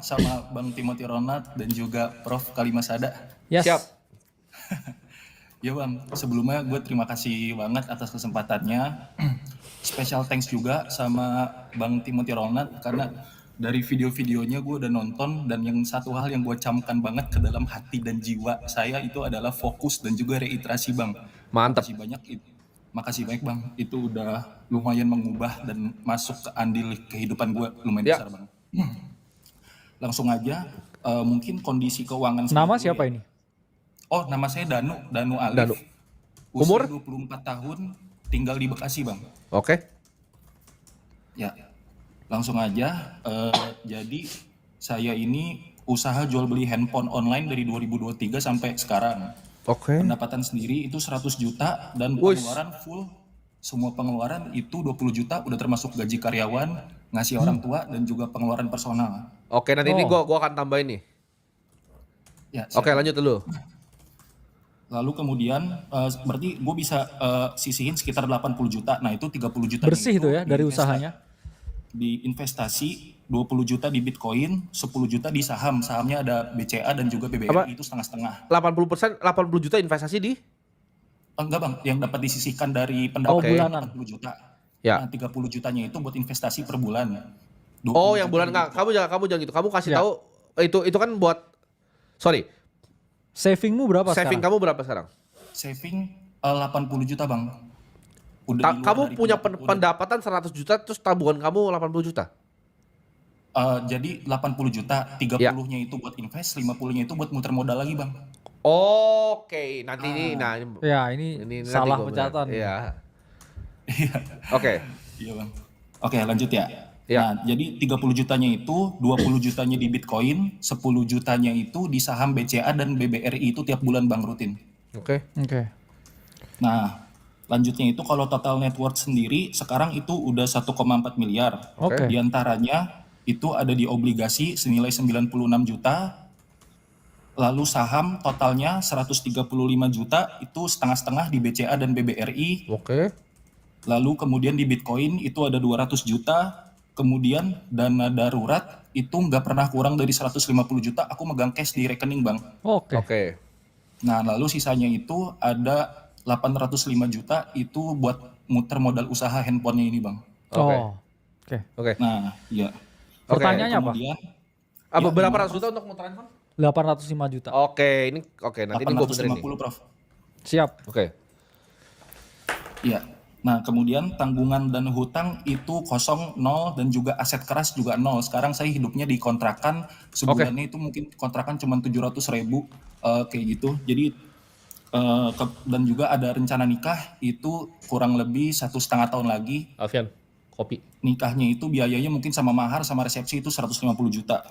sama Bang Timothy Ronald dan juga Prof. Kalimasada. Yes. Siap. Ya Bang, sebelumnya gue terima kasih banget atas kesempatannya. Special thanks juga sama Bang Timothy Ronald karena dari video-videonya gue udah nonton dan yang satu hal yang gue camkan banget ke dalam hati dan jiwa saya itu adalah fokus dan juga reiterasi Bang. Mantap. Makasih banyak Bang, itu udah lumayan mengubah dan masuk ke andil kehidupan gue lumayan Ya. besar Bang. Langsung aja, mungkin kondisi keuangan saya Nama dulu siapa ya. ini? Oh, nama saya Danu Alif. Danu. Usia Umur? 24 tahun, tinggal di Bekasi, Bang. Oke. Ya, langsung aja. Jadi saya ini usaha jual beli handphone online dari 2023 sampai sekarang. Oke. Pendapatan sendiri itu 100 juta dan Wih. pengeluaran full. Semua pengeluaran itu 20 juta udah termasuk gaji karyawan, ngasih orang tua dan juga pengeluaran personal. Oke, nanti ini Oh. gua akan tambahin nih. Ya, Oke, siap. lanjut dulu. Lalu kemudian berarti gue bisa sisihin sekitar 80 juta. Nah, itu 30 juta Bersih itu ya dari usahanya. di investasi, 20 juta di Bitcoin, 10 juta di saham. Sahamnya ada BCA dan juga BBRI Apa? itu setengah-setengah. 80 juta investasi di? Enggak Bang, yang dapat disisihkan dari Oh, pendapatan bulanan. 40 juta. Ya. Nah, 30 jutanya itu buat investasi per bulan. 20 Oh, yang juta bulan di enggak. Bitcoin. Kamu jangan gitu. Kamu kasih Ya. tahu itu kan buat sorry. Savingmu berapa Saving sekarang? kamu berapa sekarang? Saving 80 juta Bang. Udah di luar Kamu dari punya pendapatan. pendapatan 100 juta terus tabungan kamu 80 juta. Jadi 80 juta, 30-nya itu buat invest, 50-nya itu buat muter modal lagi Bang. Oke, nanti ini Ya, ini nanti salah gua pencatatan. Iya. Oke. Iya Bang. Oke lanjut ya. Ya. Nah jadi 30 jutanya itu 20 jutanya di Bitcoin, 10 jutanya itu di saham BCA dan BBRI itu tiap bulan Bang rutin. Oke. Oke. Nah lanjutnya itu kalau total net worth sendiri sekarang itu udah 1,4 miliar. Oke. Di antaranya itu ada di obligasi senilai 96 juta. Lalu saham totalnya 135 juta itu setengah-setengah di BCA dan BBRI. Oke. Lalu kemudian di Bitcoin itu ada 200 juta. Kemudian dana darurat itu nggak pernah kurang dari 150 juta. Aku megang cash di rekening Bang. Oke. Oke. Nah lalu sisanya itu ada 805 juta itu buat muter modal usaha handphonenya ini Bang. Oke. Oh. Oke. Oke. Nah iya. Oke. Pertanyaannya apa? Kemudian Apa Ya, berapa gimana, ratus juta untuk muteran kan? 805 juta. Oke, nanti ini gue benerin nih. 850 Prof. Siap. Oke. Iya. Nah, kemudian tanggungan dan hutang itu kosong, nol, dan juga aset keras juga nol. Sekarang saya hidupnya di kontrakan, sebulannya itu mungkin kontrakan cuma 700.000 kayak gitu. Jadi dan juga ada rencana nikah itu kurang lebih 1,5 tahun lagi. Alfian, kopi. Nikahnya itu biayanya mungkin sama mahar sama resepsi itu 150 juta.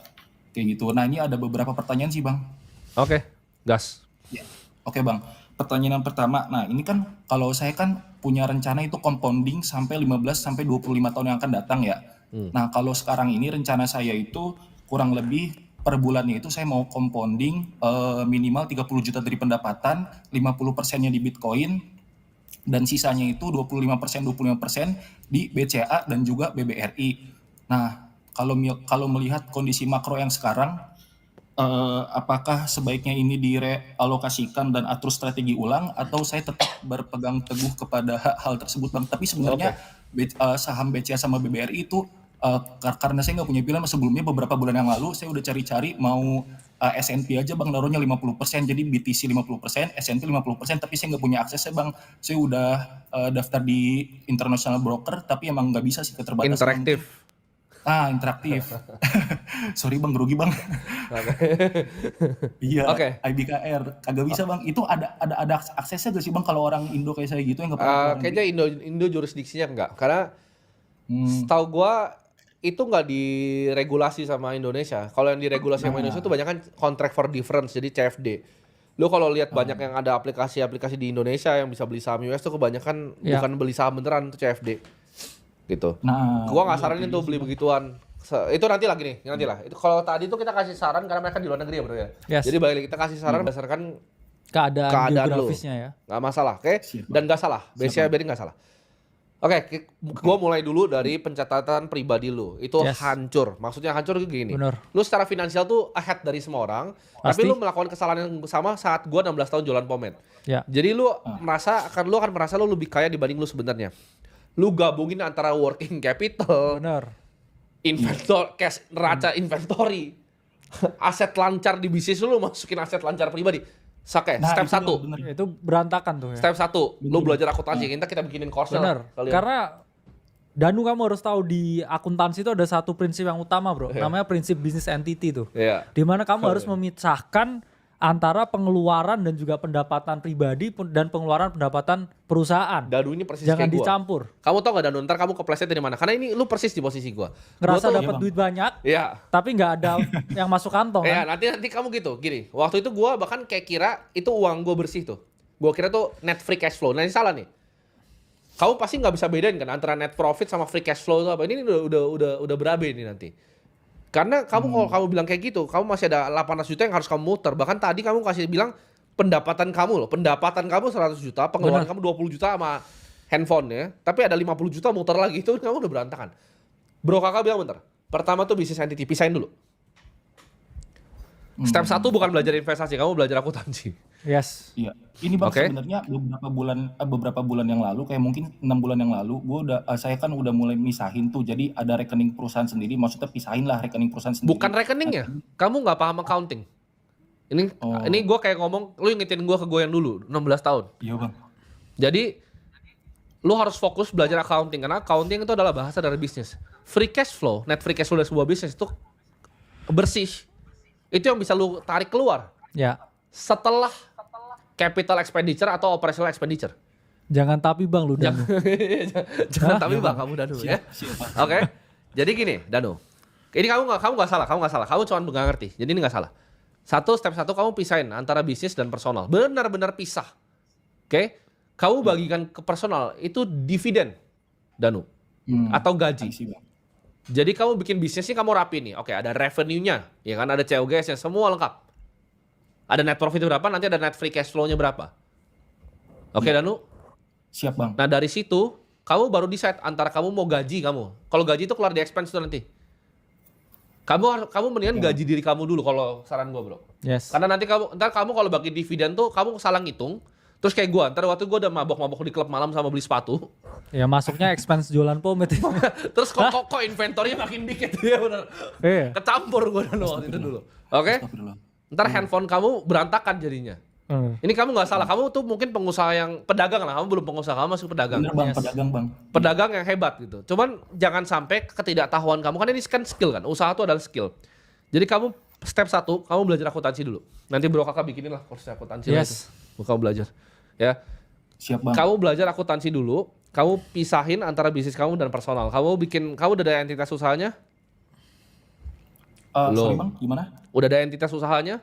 Kayak gitu. Nah, ini ada beberapa pertanyaan sih, Bang. Oke, gas. Ya. Oke Bang, pertanyaan yang pertama. Nah ini kan kalau saya kan punya rencana itu compounding sampai 15 sampai 25 tahun yang akan datang ya. Nah kalau sekarang ini rencana saya itu kurang lebih per bulannya itu saya mau compounding minimal 30 juta dari pendapatan, 50%-nya di Bitcoin, dan sisanya itu 25% di BCA dan juga BBRI. Nah kalau melihat kondisi makro yang sekarang, apakah sebaiknya ini direalokasikan dan atur strategi ulang atau saya tetap berpegang teguh kepada hal tersebut Bang. Tapi sebenarnya saham BCA sama BBRI itu karena saya nggak punya pilihan sebelumnya beberapa bulan yang lalu saya udah cari-cari mau S&P aja Bang naruhnya 50%, jadi BTC 50%, S&P 50%, tapi saya nggak punya aksesnya Bang. Saya udah daftar di international broker tapi emang nggak bisa sih, keterbatasan. Interaktif. Interaktif. Sorry Bang, grogi Bang. Iya. Oke. IBKR kagak bisa Bang. Itu ada aksesnya gak sih Bang kalau orang Indo kayak saya gitu yang nggak pernah keluar negeri? Kayaknya Indo jurisdiksinya enggak, karena setahu gua itu nggak diregulasi sama Indonesia. Kalau yang diregulasi sama Indonesia itu banyak kan contract for difference, jadi CFD. Lu kalau lihat banyak yang ada aplikasi-aplikasi di Indonesia yang bisa beli saham US tuh kebanyakan bukan beli saham beneran, itu CFD. Gitu. Nah, Gua nggak saranin tuh beli begituan. Itu nanti lagi nih, nanti lah. Itu kalau tadi tuh kita kasih saran karena mereka di luar negeri ya bro ya. Yes. Jadi balik lagi kita kasih saran berdasarkan Keadaan keadaan lu. geografisnya ya. Nggak masalah, oke? Siap, Bang. Dan nggak salah. BCA BRI nggak salah. Oke, gua mulai dulu dari pencatatan pribadi lu. Itu Yes. hancur. Maksudnya hancur itu gini. Bener. Lu secara finansial tuh ahead dari semua orang, Pasti. tapi lu melakukan kesalahan yang sama saat gua 16 tahun jualan pomade. Ya. Jadi lu akan merasa lu lebih kaya dibanding lu sebenarnya. Lu gabungin antara working capital, Bener. inventor, cash, neraca inventory, aset lancar di bisnis lu masukin aset lancar pribadi. Oke, Nah, step itu 1. bener. Itu berantakan tuh ya. Step 1, lu belajar akuntansi. Kita bikinin course Bener. Karena Danu kamu harus tahu di akuntansi itu ada satu prinsip yang utama bro. Namanya prinsip business entity tuh. Iya. Dimana kamu harus memisahkan antara pengeluaran dan juga pendapatan pribadi dan pengeluaran pendapatan perusahaan. Danu ini persis Jangan kayak gua. dicampur. Kamu tau gak Danu, ntar kamu kepleset dari mana? Karena ini lu persis di posisi gua. Ngerasa Gua tuh- dapat duit banyak, Iya. tapi nggak ada yang masuk kantong Iya, kan? nanti kamu gitu. Gini, waktu itu gua bahkan kayak kira itu uang gua bersih tuh. Gua kira tuh net free cash flow. Nah, ini salah nih. Kamu pasti nggak bisa bedain kan antara net profit sama free cash flow itu apa. Ini udah berabe ini nanti. Karena kamu kalau kamu bilang kayak gitu, kamu masih ada 800 juta yang harus kamu muter. Bahkan tadi kamu kasih bilang pendapatan kamu loh. Pendapatan kamu 100 juta, pengeluaran kamu 20 juta sama handphone ya. Tapi ada 50 juta muter lagi. Itu kamu udah berantakan. Bro kakak bilang bentar. Pertama tuh bisnis entity, pisahin dulu. Step 1 bukan belajar investasi, kamu belajar akuntansi. Yes. Iya, ini Bang Oke. sebenarnya beberapa bulan yang lalu, kayak mungkin 6 bulan yang lalu, saya kan udah mulai misahin tuh. Jadi ada rekening perusahaan sendiri, maksudnya pisahin lah rekening perusahaan sendiri. Bukan rekeningnya, kamu nggak paham accounting. Ini gue kayak ngomong, lu ingetin gue ke gue yang dulu, 16 tahun. Iya Bang. Jadi, lu harus fokus belajar accounting, karena accounting itu adalah bahasa dari bisnis. Free cash flow, net free cash flow dari sebuah bisnis itu bersih. Itu yang bisa lu tarik keluar Ya. setelah capital expenditure atau operational expenditure. Jangan tapi bang lu Danu. Jangan tapi bang, kamu Danu ya. Siap, Bang. Oke. Jadi gini, Danu. Ini kamu nggak salah, Kamu cuma nggak ngerti. Jadi ini nggak salah. Step 1 kamu pisahin antara bisnis dan personal. Benar-benar pisah. Oke? Kamu bagikan ke personal itu dividen, Danu, atau gaji. I see, Bang. Jadi kamu bikin bisnisnya kamu rapi nih. Oke, ada revenue-nya, ya kan, ada COGS-nya, semua lengkap. Ada net profit berapa, nanti ada net free cash flow-nya berapa. Oke, Danu. Siap Bang. Nah, dari situ kamu baru decide antara kamu mau gaji kamu. Kalau gaji itu keluar di expense itu nanti. Kamu mendingan gaji diri kamu dulu kalau saran gua, Bro. Yes. Karena nanti ntar kamu kalau bagi dividen tuh kamu salah ngitung. Terus kayak gua, ntar waktu gua udah mabok-mabok di klub malam sama beli sepatu. Ya masuknya expense jualan pomade. Terus kok inventornya makin dikit ya benar. Iya. Kecampur gua waktu itu dulu. Oke? Astagfirullah. Ntar handphone kamu berantakan jadinya. Ini kamu nggak salah, kamu tuh mungkin pengusaha yang pedagang lah, kamu belum pengusaha, kamu masih pedagang. Bener Bang, Yes. pedagang Bang. Pedagang yang hebat gitu. Cuman jangan sampai ketidaktahuan kamu, kan ini kan skill kan, usaha tuh adalah skill. Jadi kamu step 1, kamu belajar akuntansi dulu. Nanti bro kakak bikinin lah course akuntansi lah Yes. itu. Kamu belajar. Ya. Siap Bang. Kamu belajar akuntansi dulu, kamu pisahin antara bisnis kamu dan personal. Kamu udah ada entitas usahanya? Sorry Belum. Bang, gimana? Udah ada entitas usahanya?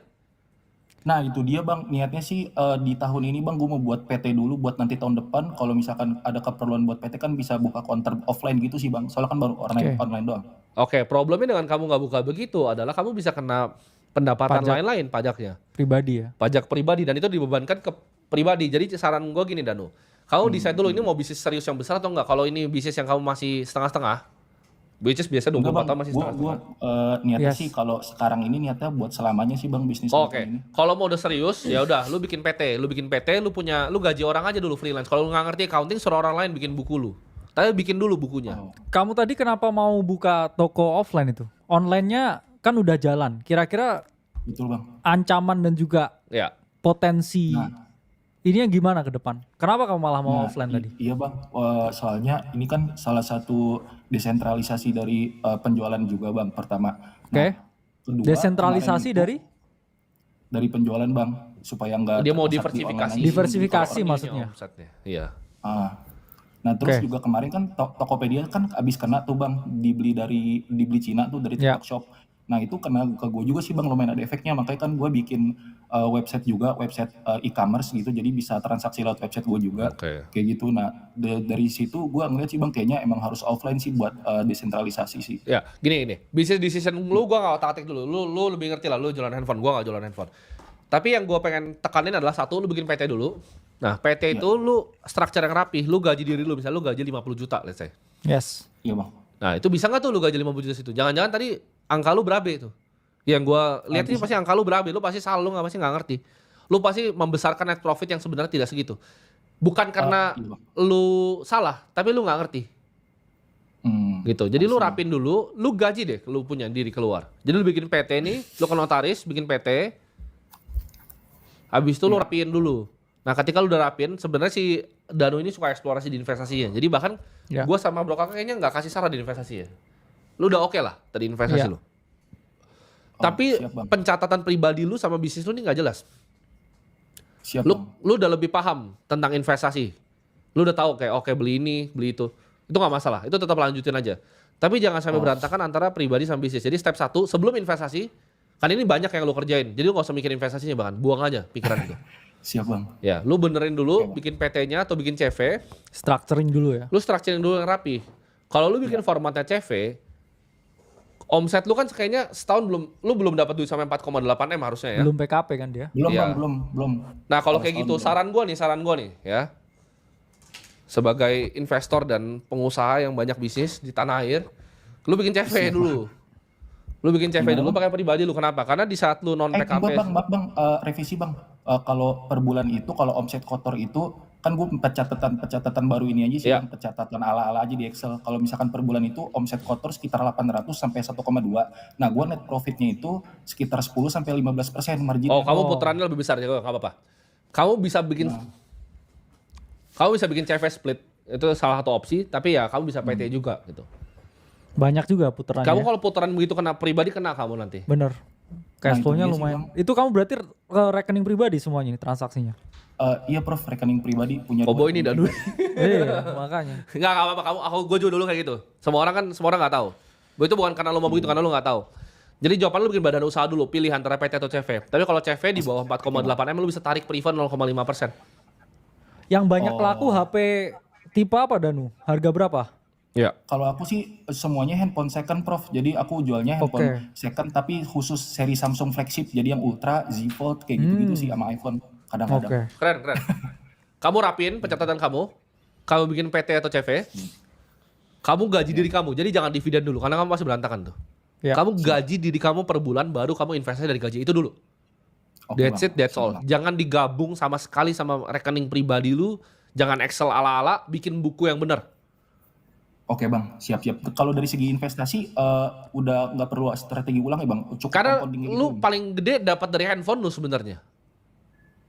Nah itu dia Bang, niatnya sih di tahun ini Bang gue mau buat PT dulu buat nanti tahun depan kalau misalkan ada keperluan buat PT kan bisa buka counter offline gitu sih Bang. Soalnya kan baru online doang. Oke, problemnya dengan kamu nggak buka begitu adalah kamu bisa kena pendapatan Pajak. lain-lain pajaknya. Pribadi ya. Pajak pribadi dan itu dibebankan ke pribadi. Jadi saran gue gini Danu, kamu decide dulu ini mau bisnis serius yang besar atau enggak. Kalau ini bisnis yang kamu masih setengah-setengah, which is biasa 24 tahun masih Gue setengah-setengah. niatnya Yes. sih kalau sekarang ini niatnya buat selamanya sih Bang bisnis Oke, ini. kalau mau udah serius ya udah, lu bikin PT, lu gaji orang aja dulu freelance. Kalau lu nggak ngerti accounting, suruh orang lain bikin buku lu. Tapi bikin dulu bukunya. Oh. Kamu tadi kenapa mau buka toko offline itu? Online-nya kan udah jalan. Kira-kira Betul Bang. ancaman dan juga Ya. potensi Nah. ini yang gimana ke depan? Kenapa kamu malah mau Nah, offline tadi? Iya Bang, soalnya ini kan salah satu desentralisasi dari penjualan juga Bang pertama. Oke. Kedua, Desentralisasi kemarin itu dari penjualan Bang supaya nggak Dia mau terpusat di diversifikasi. online aja. Diversifikasi Kalau maksudnya. ini omsetnya. Iya. Ah. Nah terus Oke. juga kemarin kan Tokopedia kan abis kena tuh Bang dibeli Cina tuh dari Ya. TikTok Shop. Nah itu kena ke gue juga sih Bang lumayan ada efeknya makanya kan gue bikin website juga website e-commerce gitu jadi bisa transaksi lewat website gue juga Oke. kayak gitu. Nah dari situ gue ngeliat sih Bang kayaknya emang harus offline sih buat desentralisasi sih. Ya, gini. Business decision lu gua enggak otak-atik dulu. Lu lebih ngerti lah, lu jualan handphone, gua enggak jualan handphone. Tapi yang gua pengen tekanin adalah satu, lu bikin PT dulu. Nah, PT itu lu structure yang rapi, lu gaji diri lu, misalnya lu gaji 50 juta, let's say. Yes. Iya bang. Nah, itu bisa nggak tuh lu gaji 50 juta situ? Jangan-jangan tadi angka lu berabe itu. Yang gua lihat ini pasti angka lu berabe, lu pasti salah, lu pasti nggak ngerti. Lu pasti membesarkan net profit yang sebenarnya tidak segitu. Bukan karena Iya, Bang. lu salah, tapi lu nggak ngerti. Gitu. Jadi lu I see. rapin dulu, lu gaji deh lu punya diri keluar. Jadi lu bikin PT nih, lu ke notaris, bikin PT. Habis itu lu rapiin dulu. Nah, ketika lu udah rapin, sebenarnya si Danu ini suka eksplorasi di investasinya. Jadi bahkan Ya. gua sama Bro Kakak kayaknya nggak kasih saran di investasi ya. Lu udah oke lah tadi investasi Ya. lu. Tapi siap, Bang. pencatatan pribadi lu sama bisnis lu ini nggak jelas. Siap Lu bang. lu udah lebih paham tentang investasi. Lu udah tahu kayak oke beli ini, beli itu. Itu nggak masalah. Itu tetap lanjutin aja. Tapi jangan sampai berantakan antara pribadi sama bisnis. Jadi step 1 sebelum investasi, kan ini banyak yang lu kerjain. Jadi lu nggak usah mikir investasinya bahkan, buang aja pikiran itu. Siap bang. Ya, lu benerin dulu bikin PT-nya atau bikin CV, Structuring dulu ya. lu structuring dulu yang rapi. Kalau lu bikin formatnya CV, omset lu kan kayaknya setahun lu belum dapat duit sampai 4,8 M harusnya ya. Belum PKP kan dia. Belum Iya. bang, belum. Nah, kalau Kalau kayak gitu, setahun saran gua nih ya. Sebagai investor dan pengusaha yang banyak bisnis di tanah air, lu bikin CV dulu. Lu bikin CV dulu pakai pribadi lu. Kenapa? Karena di saat lu non PKP. Maaf bang, revisi bang. Kalau per bulan itu, kalau omset kotor itu, kan gue pencatatan baru ini aja sih, Iya. Bang, pencatatan ala-ala aja di Excel. Kalau misalkan per bulan itu omset kotor sekitar 800 sampai 1,2. Nah, gue net profitnya itu sekitar 10 sampai 15% margin. Oh, kamu putarannya lebih besar ya, nggak apa-apa. Kamu bisa bikin CV split. Itu salah satu opsi, tapi ya kamu bisa PT juga gitu. Banyak juga putarannya. Kamu kalau putaran begitu kena pribadi kena kamu nanti. Bener. Cash itu flow-nya dia sih, lumayan. Itu kamu berarti ke rekening pribadi semuanya nih transaksinya. Iya Prof, rekening pribadi punya. Kobo dua ini dah rekening dulu. Iya, makanya. Enggak apa-apa gue juga dulu kayak gitu. Semua orang nggak tahu. Itu bukan karena lo mau begitu, karena lo nggak tahu. Jadi jawaban lu bikin badan usaha dulu, pilih antara PT atau CV. Tapi kalau CV di bawah 4,8 M lu bisa tarik per event 0,5%. Yang banyak laku HP tipe apa Danu? Harga berapa? Iya. Kalau aku sih semuanya handphone second Prof. Jadi aku jualnya handphone second tapi khusus seri Samsung flagship. Jadi yang Ultra, Z Fold kayak gitu-gitu sih sama iPhone kadang-kadang. Oke. Keren. Kamu rapin pencatatan kamu bikin PT atau CV, kamu gaji diri kamu. Jadi jangan dividen dulu, karena kamu pasti berantakan tuh. Ya. Kamu gaji diri kamu per bulan, baru kamu investasi dari gaji itu dulu. Oke, That's Bang. it, that's all. Siap, Bang. Jangan digabung sama sekali sama rekening pribadi lu. Jangan Excel ala-ala, bikin buku yang benar. Oke Bang, siap-siap. Kalau dari segi investasi udah nggak perlu strategi ulang ya Bang. Cukup Karena compounding lu gitu. paling gede dapat dari handphone lu sebenarnya.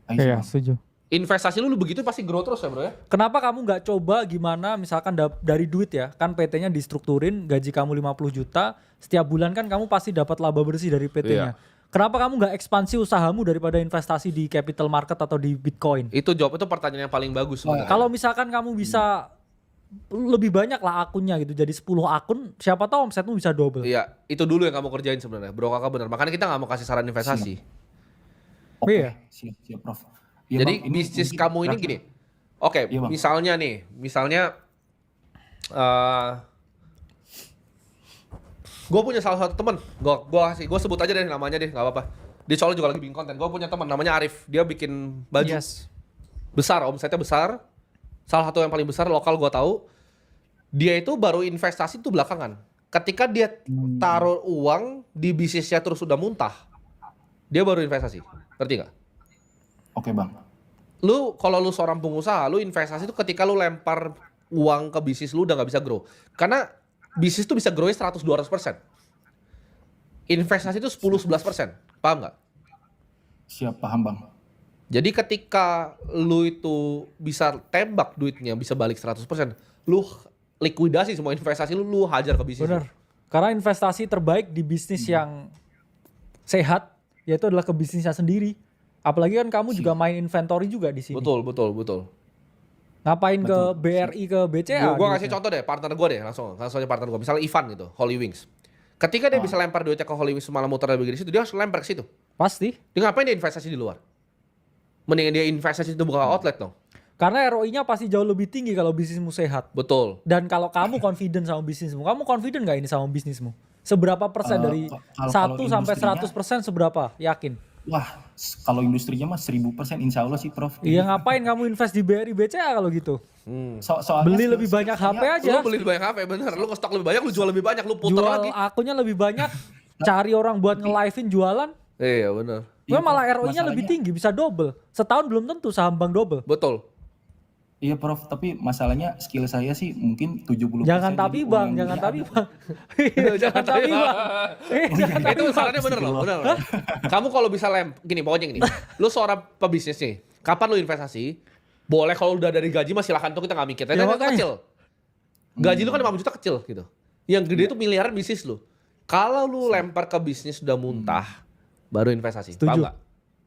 Iya, setuju. Investasi lu begitu pasti grow terus ya bro ya. Kenapa kamu nggak coba gimana misalkan dari duit ya, kan PT-nya distrukturin, gaji kamu 50 juta, setiap bulan kan kamu pasti dapat laba bersih dari PT-nya. Kenapa kamu nggak ekspansi usahamu daripada investasi di capital market atau di Bitcoin? Itu pertanyaan yang paling bagus sebenarnya. Kalau misalkan kamu bisa lebih banyak lah akunnya gitu, jadi 10 akun, siapa tahu omsetmu bisa double. Iya, itu dulu yang kamu kerjain sebenarnya. Bro kakak benar. Makanya kita nggak mau kasih saran investasi. Oke, Iya. siap Prof. Ya, Jadi Bang, ini bisnis mungkin kamu ini terakhir. gini. Oke, Iya, Bang. misalnya gue punya salah satu teman. Gue sebut aja deh namanya deh, nggak apa-apa. Dia soalnya juga lagi bikin konten. Gue punya teman namanya Arif. Dia bikin baju Yes. besar, omsetnya besar. Salah satu yang paling besar lokal gue tahu. Dia itu baru investasi tuh belakangan. Ketika dia taruh uang di bisnisnya terus udah muntah, dia baru investasi. Ngerti nggak? Oke Bang. Kalau lu seorang pengusaha, lu investasi itu ketika lu lempar uang ke bisnis lu udah nggak bisa grow. Karena bisnis tuh bisa grow 100-200%. Investasi itu 10-11%. Paham nggak? Siap, paham Bang. Jadi ketika lu itu bisa tembak duitnya, bisa balik 100%, lu likuidasi semua investasi lu hajar ke bisnis. Bener. Karena investasi terbaik di bisnis yang sehat, yaitu adalah ke bisnisnya sendiri. Apalagi kan kamu juga main inventory juga di sini. Betul. Ngapain ke BRI, ke BCA? Gue kasih contoh deh, partner gue deh, langsung aja partner gue. Misalnya Ivan gitu, Holy Wings. Ketika dia bisa lempar duitnya ke Holy Wings semalam muter begini situ, dia harus lempar ke situ. Pasti. Dia ngapain dia investasi di luar? Mendingan dia investasi itu buka outlet dong. Karena ROI-nya pasti jauh lebih tinggi kalau bisnismu sehat. Betul. Dan kalau kamu confident sama bisnismu, kamu confident gak ini sama bisnismu? Seberapa persen dari Kalau 1 sampai industrinya- 100% seberapa? Yakin? Wah, kalau industrinya mah 1000% insya Allah sih Prof. Iya, ngapain kamu invest di BRI BCA kalau gitu? Soalnya Beli lebih banyak HP aja. Lu beli lebih banyak HP, bener. Lu nge-stok lebih banyak, lu jual lebih banyak, lu puter Jual lagi. akunnya lebih banyak, cari orang buat nge-live-in jualan. Iya, bener. Gue Iya, malah Prof, ROI-nya lebih masalahnya- tinggi, bisa double. Setahun belum tentu saham bank double. Betul. Iya Prof, tapi masalahnya skill saya sih mungkin 70%. Jangan tapi jadi bang, uang jangan beli tapi ada. bang. Jangan tapi bang. Jangan tapi Itu bang. sarannya bener loh, bener loh. Kamu kalau bisa gini pokoknya gini. Lu seorang pebisnis nih, kapan lu investasi? Boleh kalau udah dari gaji mah silakan tuh kita nggak mikir. Tapi Ya, itu makanya. kecil. Gaji lu kan 5 juta kecil gitu. Yang gede itu miliaran bisnis lu. Kalau lu lempar ke bisnis udah muntah, baru investasi. Paham Setuju. nggak?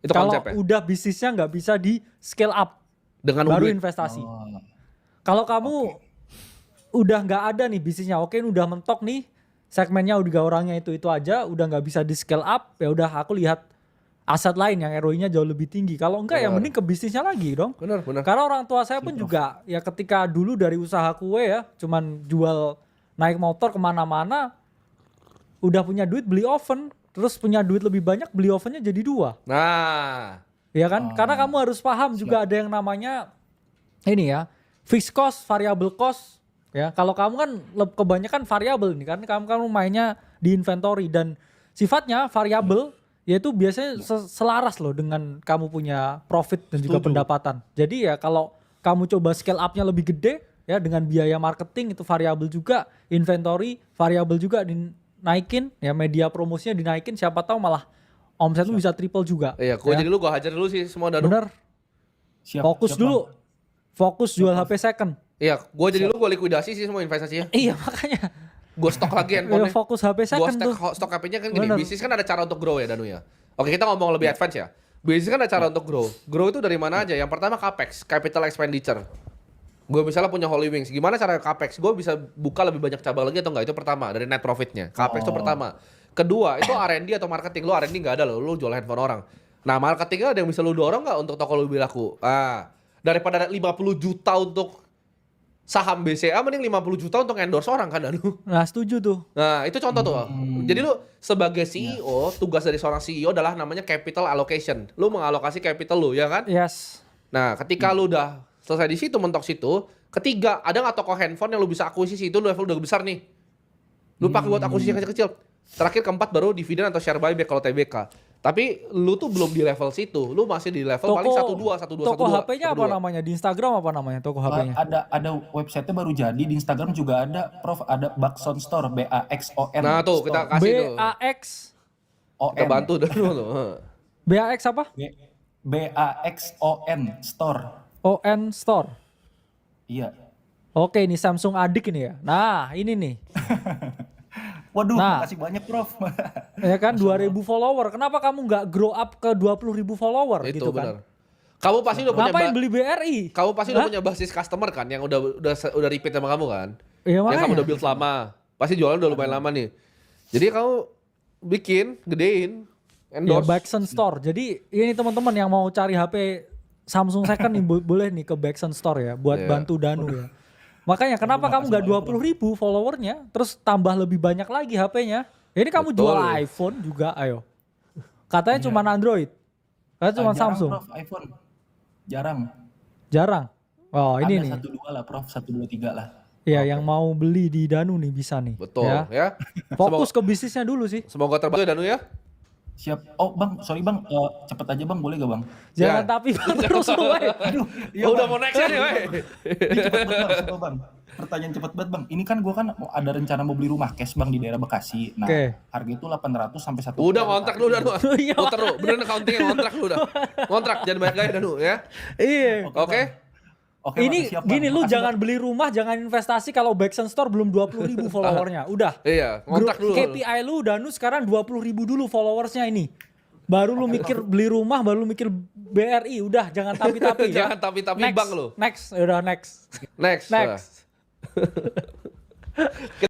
Itu Kalau konsepnya. udah bisnisnya nggak bisa di scale up, Dengan baru duit. investasi. Oh, Kalau kamu udah nggak ada nih bisnisnya, oke ini udah mentok nih, segmennya udah orangnya itu aja, udah nggak bisa di scale up, ya udah aku lihat aset lain yang ROI-nya jauh lebih tinggi. Kalau enggak ya Benar. mending ke bisnisnya lagi dong. Bener, bener. Karena orang tua saya pun juga ya ketika dulu dari usaha kue ya, cuman jual naik motor kemana-mana, udah punya duit beli oven, terus punya duit lebih banyak beli ovennya jadi 2. Nah, Ya kan? Karena kamu harus paham juga ada yang namanya ini ya, fixed cost, variable cost. Ya, kalau kamu kan kebanyakan variabel nih kan, kamu mainnya di inventory dan sifatnya variabel yaitu biasanya selaras loh dengan kamu punya profit dan juga Setuju. pendapatan. Jadi ya kalau kamu coba scale up-nya lebih gede ya dengan biaya marketing itu variabel juga, inventory variabel juga dinaikin, ya media promosinya dinaikin, siapa tahu malah omsetmu bisa triple juga. iya, gua ya. jadi lu gua hajar dulu sih semua Danu. Bener. siap, Fokus siap, dulu. Bang. Fokus jual HP second. Iya, gua jadi lu gua likuidasi sih semua investasinya. Iya makanya. Gua stok lagi Ya, handphonenya. fokus HP Gua second tuh. stok HP-nya kan gini, Bener. bisnis kan ada cara untuk grow ya Danu ya. Oke, kita ngomong lebih advance ya. Bisnis kan ada cara untuk grow. Grow itu dari mana aja? Yang pertama CAPEX, capital expenditure. Gue misalnya punya Holy Wings, gimana cara CAPEX? Gue bisa buka lebih banyak cabang lagi atau enggak? Itu pertama, dari net profitnya. CAPEX itu pertama. Kedua, itu R&D atau marketing. Lu R&D nggak ada loh, lu jual handphone orang. Nah, marketingnya ada yang bisa lu dorong nggak untuk toko lu lebih laku? Daripada 50 juta untuk saham BCA, mending 50 juta untuk endorse orang kan, Danu? Nah setuju tuh. Nah, itu contoh tuh. Jadi lu sebagai CEO, tugas dari seorang CEO adalah namanya capital allocation. Lu mengalokasi capital lu, ya kan? Yes. Nah, ketika lu udah selesai di situ, mentok situ, ketiga, ada nggak toko handphone yang lu bisa akuisisi? Itu level udah besar nih. Lu pakai buat akuisisi yang kecil-kecil. Terakhir keempat baru dividen atau share buyback kalau TBK. Tapi lu tuh belum di level situ. Lu masih di level paling 1-2. Toko HP-nya apa namanya? Di Instagram apa namanya toko HP-nya? Ada website-nya baru jadi, di Instagram juga ada Prof, ada Baxon Store, BAXON. Nah, tuh kita kasih tuh. BAX. Kita bantu dulu tuh. BAX apa? BAXON Store. ON Store. Iya. Oke, ini Samsung adik ini ya. Nah, ini nih. Waduh, Nah. makasih banyak Prof. Ya kan 2000 follower. Kenapa kamu nggak grow up ke 20.000 follower Itu gitu kan? benar. Kamu pasti udah punya Ngapain beli BRI? kamu pasti udah Hah? punya basis customer kan yang udah repeat sama kamu kan? Iya Yang kamu makanya. udah build lama. Pasti jualan udah lumayan lama nih. Jadi kamu bikin, gedein, Ya, endorse. Baxon Store. Jadi ini teman-teman yang mau cari HP Samsung second nih boleh nih ke Baxon Store ya buat Iya. bantu Danu ya. Makanya kenapa kamu nggak 20.000 followernya, terus tambah lebih banyak lagi HP-nya? Ini kamu Betul. jual iPhone juga, ayo. Katanya cuma Android, katanya cuma Jarang, Samsung, Prof, iPhone. Jarang. jarang. Oh ini nih, Ada 1-2 lah Prof, 1-2-3 lah. ya yang mau beli di Danu nih bisa nih. Betul Ya. ya. Fokus ke bisnisnya dulu sih. Semoga terbantu ya Danu ya. Siap. Oh Bang, sorry Bang, cepet aja Bang, boleh gak Bang? Jangan Ya. tapi Bang, terus woy. Aduh, iya, Udah Bang. mau next nih, weh. Ini cepet banget Bang, cepet Bang. Pertanyaan cepet banget Bang. Ini kan gua kan ada rencana mau beli rumah cash Bang di daerah Bekasi. Nah, Oke. harga itu 800 sampai 1 Udah ngontrak dulu Danu. Iya, Puter lu, beneran accounting ngontrak lu udah. Ngontrak jangan banyak gaya Danu ya. Iya. Oke. Oke, Ini Bang, siap, Bang. gini lu Makasih, jangan beli rumah, jangan investasi kalau Baxon Store belum 20.000 followernya. Udah. Iya, ngontrak dulu. KPI lu Danu sekarang 20.000 dulu followersnya ini. Baru lu mikir beli rumah, baru lu mikir BRI. Udah, jangan tapi-tapi ya. Jangan tapi-tapi Next, bang lu. Next, udah next. Next. Next.